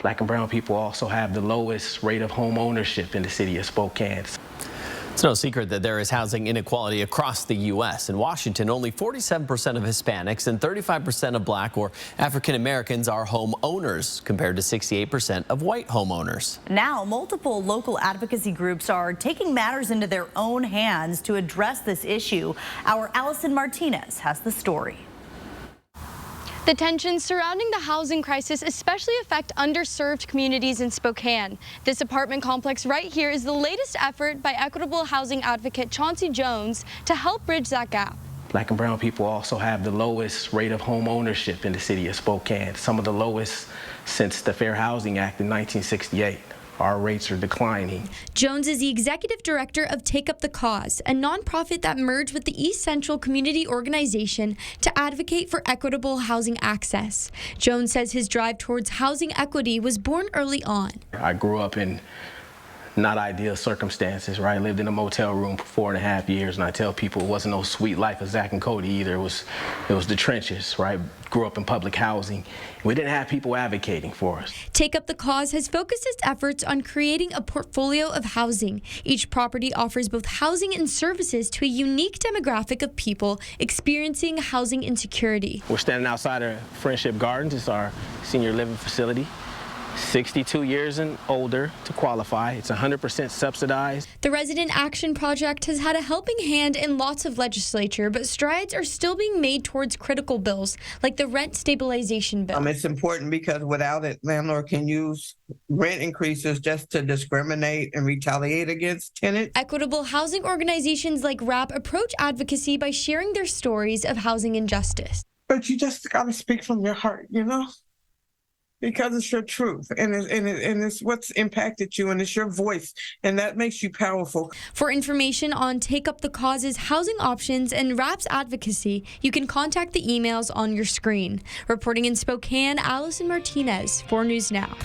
Black and brown people also have the lowest rate of home ownership in the city of Spokane. It's no secret that there is housing inequality across the U.S. In Washington, only 47% of Hispanics and 35% of Black or African Americans are homeowners, compared to 68% of white homeowners. Now, multiple local advocacy groups are taking matters into their own hands to address this issue. Our Allison Martinez has the story. The tensions surrounding the housing crisis especially affect underserved communities in Spokane. This apartment complex right here is the latest effort by equitable housing advocate Chauncey Jones to help bridge that gap. Black and brown people also have the lowest rate of home ownership in the city of Spokane, some of the lowest since the Fair Housing Act in 1968. Our rates are declining. Jones is the executive director of Take Up the Cause, a nonprofit that merged with the East Central Community Organization to advocate for equitable housing access. Jones says his drive towards housing equity was born early on. I grew up in not ideal circumstances, right? I lived in a motel room for 4.5 years, and I tell people it wasn't no sweet life of Zach and Cody either. It was the trenches, right? Grew up in public housing. We didn't have people advocating for us. Take Up the Cause has focused its efforts on creating a portfolio of housing. Each property offers both housing and services to a unique demographic of people experiencing housing insecurity. We're standing outside of Friendship Gardens. It's our senior living facility. 62 years and older to qualify. It's 100% subsidized. The Resident Action Project has had a helping hand in lots of legislature, but strides are still being made towards critical bills like the rent stabilization bill. It's important because without it, landlord can use rent increases just to discriminate and retaliate against tenants. Equitable housing organizations like RAP approach advocacy by sharing their stories of housing injustice. But you just got to speak from your heart, you know? Because it's your truth, and it's what's impacted you, and it's your voice, and that makes you powerful. For information on Take Up the Cause's housing options and RAP's advocacy, you can contact the emails on your screen. Reporting in Spokane, Allison Martinez, 4 News Now.